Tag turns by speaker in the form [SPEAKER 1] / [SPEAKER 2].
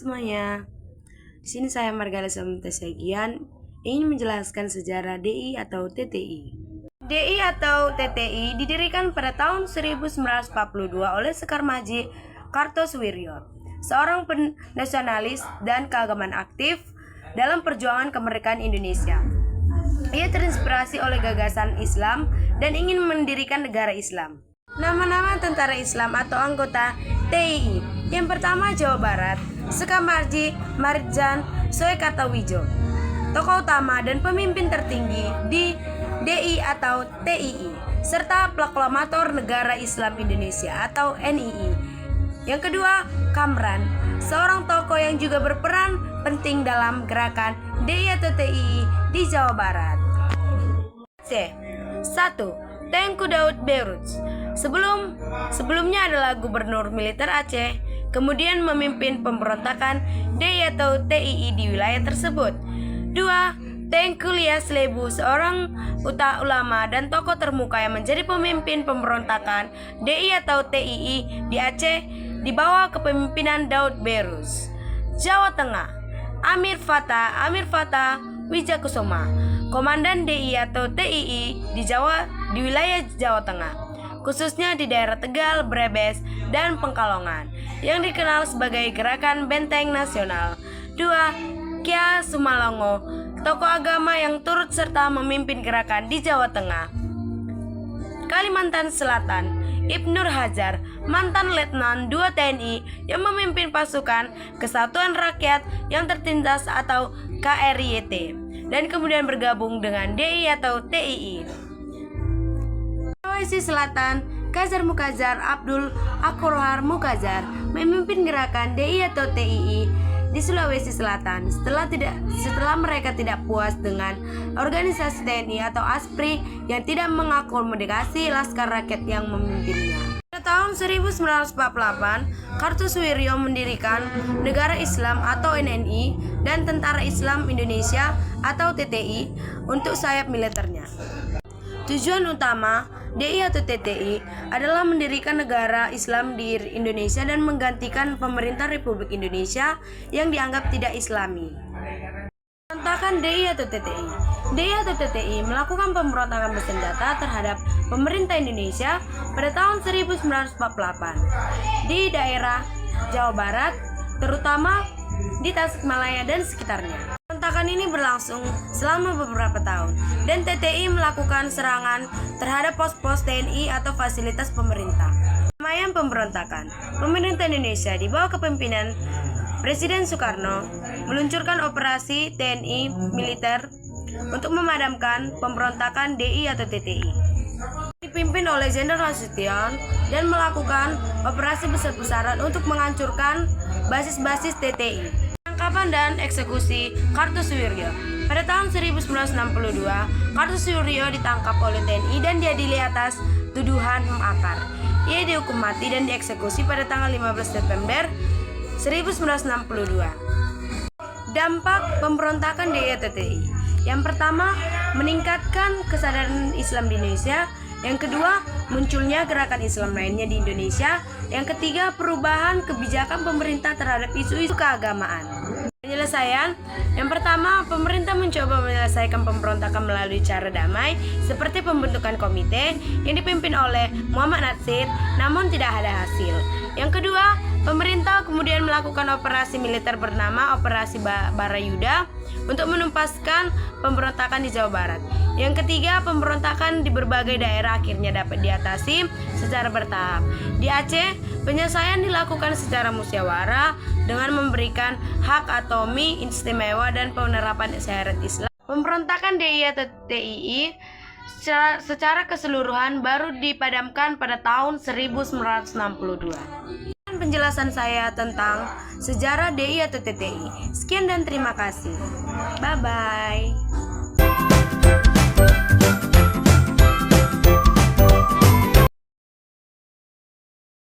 [SPEAKER 1] semuanya. Di sini saya Margala Samtasegian ingin menjelaskan sejarah DI atau TTI. DI atau TTI didirikan pada tahun 1942 oleh Sekar Maji Kartosuwiryo, seorang nasionalis dan keagamaan aktif dalam perjuangan kemerdekaan Indonesia. Ia terinspirasi oleh gagasan Islam dan ingin mendirikan negara Islam. Nama-nama tentara Islam atau anggota TII. Yang pertama Jawa Barat, Sekar Maji Marjan Soekartowijo, tokoh utama dan pemimpin tertinggi di DI atau TII, serta proklamator Negara Islam Indonesia atau NII. Yang kedua, Kamran, seorang tokoh yang juga berperan penting dalam gerakan DI atau TII di Jawa Barat. C. 1. Tengku Daud Beirut. Sebelumnya adalah gubernur militer Aceh, kemudian memimpin pemberontakan DI atau TII di wilayah tersebut. 2. Tengku Ilyas Lebu, seorang ulama dan tokoh termuka yang menjadi pemimpin pemberontakan DI atau TII di Aceh di bawah kepemimpinan Daud Beirut. Jawa Tengah, Amir Fattah Wijakusuma, komandan DI atau TII di wilayah Jawa Tengah, khususnya di daerah Tegal, Brebes, dan Pekalongan, yang dikenal sebagai Gerakan Benteng Nasional. 2. Kia Sumalongo, tokoh agama yang turut serta memimpin gerakan di Jawa Tengah. Kalimantan Selatan, Ibnu Hajar, mantan Letnan 2 TNI yang memimpin pasukan Kesatuan Rakyat yang tertindas atau KRYT, dan kemudian bergabung dengan DI atau TII. Sulawesi Selatan, Kazar Mukazar Abdul Akhrohar Mukazar memimpin gerakan DI atau TII di Sulawesi Selatan setelah mereka tidak puas dengan organisasi TNI atau ASPRI yang tidak mengakomodasi Laskar Rakyat yang memimpinnya. Pada tahun 1948, Kartosuwiryo mendirikan Negara Islam atau NNI dan Tentara Islam Indonesia atau TTI untuk sayap militernya. Tujuan utama DI atau TTI adalah mendirikan negara Islam di Indonesia dan menggantikan pemerintah Republik Indonesia yang dianggap tidak Islami. Pemberontakan DI atau TTI. DI atau TTI melakukan pemberontakan bersenjata terhadap pemerintah Indonesia pada tahun 1948 di daerah Jawa Barat, terutama di Tasikmalaya dan sekitarnya. Pemberontakan ini berlangsung selama beberapa tahun dan TTI melakukan serangan terhadap pos-pos TNI atau fasilitas pemerintah. Ramaian pemberontakan. Pemerintah Indonesia di bawah kepemimpinan Presiden Soekarno meluncurkan operasi TNI militer untuk memadamkan pemberontakan DI atau TTI. Dipimpin oleh Jenderal Nasution dan melakukan operasi besar-besaran untuk menghancurkan basis-basis TTI. Penangkapan dan eksekusi Kartosuwiryo. Pada tahun 1962, Kartosuwiryo ditangkap oleh TNI dan diadili atas tuduhan makar. Ia dihukum mati dan dieksekusi pada tanggal 15 September 1962. Dampak pemberontakan DI atau TTI. Yang pertama, meningkatkan kesadaran Islam di Indonesia. Yang kedua, munculnya gerakan Islam lainnya di Indonesia. Yang ketiga, perubahan kebijakan pemerintah terhadap isu-isu keagamaan. Penyelesaian. Yang pertama, pemerintah mencoba menyelesaikan pemberontakan melalui cara damai seperti pembentukan komite yang dipimpin oleh Muhammad Natsir, namun tidak ada hasil. Yang kedua, pemerintah kemudian melakukan operasi militer bernama Operasi Barayuda untuk menuntaskan pemberontakan di Jawa Barat. Yang ketiga, pemberontakan di berbagai daerah akhirnya dapat diatasi secara bertahap. Di Aceh, penyelesaian dilakukan secara musyawarah dengan memberikan hak otonomi istimewa dan penerapan syariat Islam. Pemberontakan DI atau TII secara keseluruhan baru dipadamkan pada tahun 1962. Penjelasan saya tentang sejarah DI atau TTI. Sekian dan terima kasih. Bye-bye.